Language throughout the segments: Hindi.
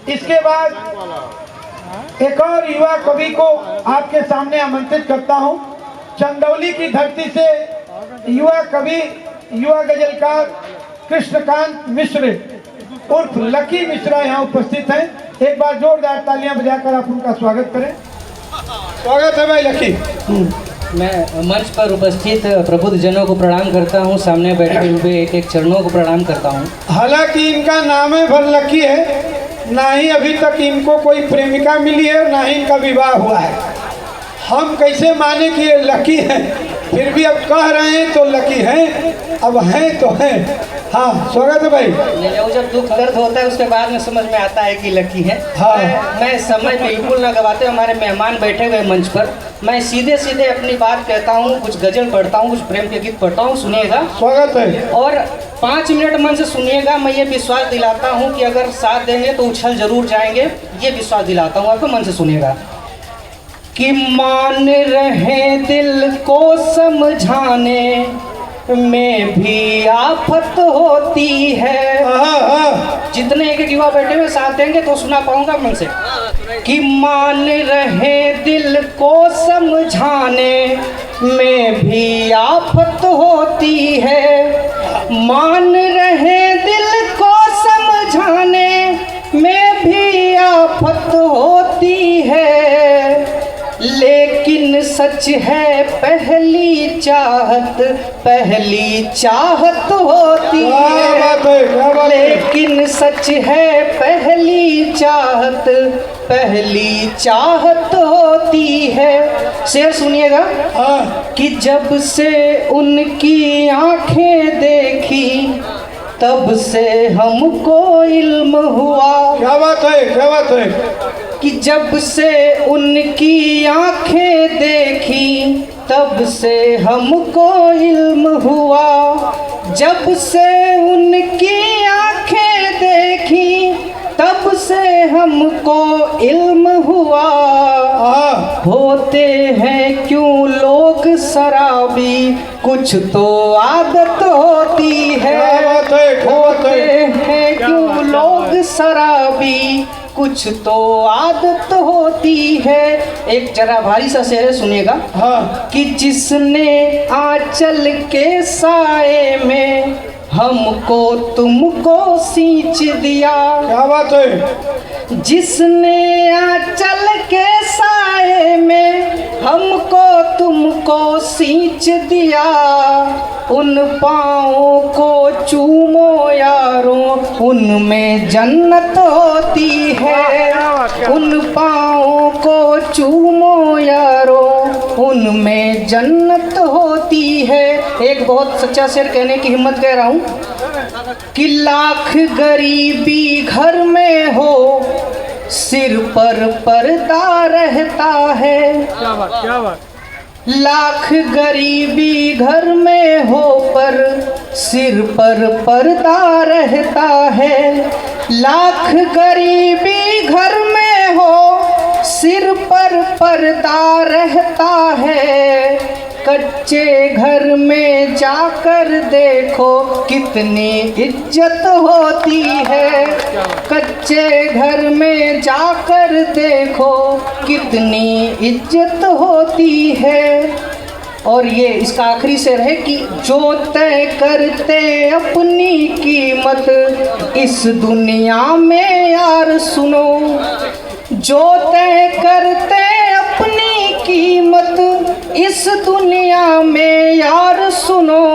इसके बाद एक और युवा कवि को आपके सामने आमंत्रित करता हूं। चंदौली की धरती से युवा कवि, युवा गजलकार कृष्णकांत मिश्र उर्फ लकी मिश्रा यहाँ उपस्थित हैं। एक बार जोरदार तालियां बजाकर आप उनका स्वागत करें। स्वागत है भाई लकी। मैं मंच पर उपस्थित प्रबुद्ध जनों को प्रणाम करता हूं, सामने बैठे हुए एक एक चरणों को प्रणाम करता हूं। हालांकि इनका नाम है भर लकी है, ना ही अभी तक इनको कोई प्रेमिका मिली है, ना ही इनका विवाह हुआ है। हम कैसे माने कि ये लकी है, फिर भी अब कह रहे हैं तो लकी हैं, अब हैं तो हैं। हाँ स्वागत है भाई। वो जब दुख दर्द होता है उसके बाद में समझ में आता है कि लकी है। हाँ। मैं समय बिल्कुल न गवाते, हमारे मेहमान बैठे हुए मंच पर, मैं सीधे सीधे अपनी बात कहता हूँ, कुछ गजल पढ़ता हूँ, कुछ प्रेम के गीत पढ़ता हूँ, सुनिएगा। स्वागत है। और 5 मिनट मन से सुनिएगा। मैं ये विश्वास दिलाता हूँ कि अगर साथ देंगे तो उछल जरूर जाएंगे, ये विश्वास दिलाता हूँ आपको। मन से सुनिएगा। कि मान रहे दिल को समझाने में भी आफत होती है। जितने एक युवा बैठे हुए साथ देंगे तो सुना पाऊंगा मन से। कि मान रहे दिल को समझाने में भी आफत होती है। मान रहे दिल को समझाने में भी आफत होती है, लेकिन सच है पहली चाहत होती है। लेकिन सच है पहली चाहत होती है। शेर सुनिएगा। कि जब से उनकी आंखें देखी तब से हमको इल्म हुआ। क्या बात है, क्या बात है। कि जब से उनकी आंखें देखी तब से हमको इल्म हुआ। जब से उनकी आंखें देखी तब से हमको इल्म हुआ। होते हैं क्यों लोग शराबी, कुछ तो आदत होती है। होते हैं क्यों लोग शराबी, कुछ तो आदत होती है। एक जरा भारी सा शेर सुनिएगा। हाँ। कि जिसने आंचल के साए में हमको तुमको सींच दिया। क्या बात है। जिसने आंचल के साए में हमको तुमको सींच दिया, उन पाँवों को चूमो यारों, उनमें जन्नत होती है। उन पाँवों को चूमो यारों, उनमें जन्नत होती है। एक बहुत सच्चा शेर कहने की हिम्मत कह रहा हूँ। कि लाख गरीबी घर में हो, सिर पर पर्दा रहता है। क्या बात। लाख गरीबी घर में हो पर सिर पर पर्दा रहता है। लाख गरीबी घर में हो, सिर पर पर्दा रहता है। कच्चे घर में जाकर देखो कितनी इज्जत होती है। कच्चे घर में जाकर देखो कितनी इज्जत होती है। और ये इसका आखिरी शेर है कि जो तय करते अपनी कीमत इस दुनिया में यार सुनो। जो तय करते अपनी कीमत इस दुनिया में यार सुनो।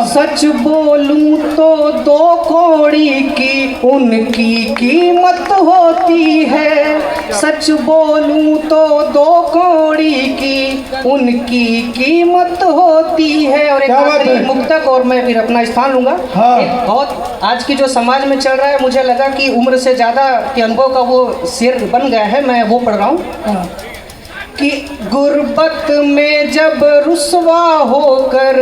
सच बोलूं तो 2 कौड़ी की उनकी कीमत होती है। सच बोलूं तो 2 कौड़ी की उनकी कीमत होती है। और एक आखिरी मुक्तक और मैं फिर अपना स्थान लूंगा। एक बहुत आज की जो समाज में चल रहा है, मुझे लगा कि उम्र से ज़्यादा के अनुभव का वो शेर बन गया है, मैं वो पढ़ रहा हूँ। कि गुर्बत में जब रुसवा होकर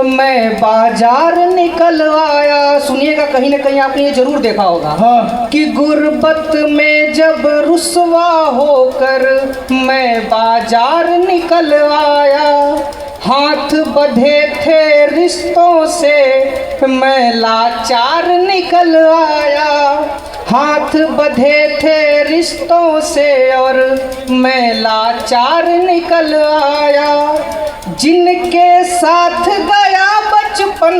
मैं बाजार निकल आया। सुनिएगा, कहीं ना कहीं आपने ये जरूर देखा होगा। कि गुर्बत में जब रुसवा होकर मैं बाजार निकल आया। हाथ बंधे थे रिश्तों से मैं लाचार निकल आया। हाथ बंधे थे रिश्तों से और मैं लाचार निकल आया। जिनके साथ गया बचपन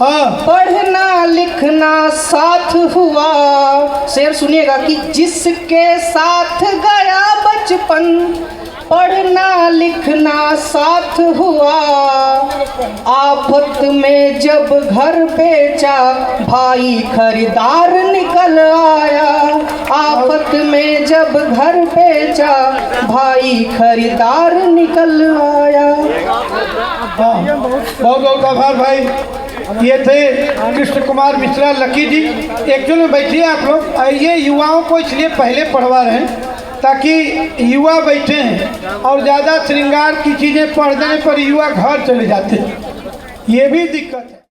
हाँ पढ़ना लिखना साथ हुआ। शेर सुनिएगा कि जिसके साथ गया बचपन पढ़ना लिखना साथ हुआ। आफत में जब घर बेचा भाई खरीदार निकल आया। आफत में जब घर बेचा भाई खरीदार निकल आया। हाँ बहुत बहुत आभार भाई। ये थे कृष्ण कुमार मिश्रा लकी जी। एक्चुअल में बैठिए आप लोग। ये युवाओं को इसलिए पहले पढ़वा रहे हैं ताकि युवा बैठे हैं और ज़्यादा श्रृंगार की चीज़ें पढ़ देने पर युवा घर चले जाते हैं, ये भी दिक्कत है।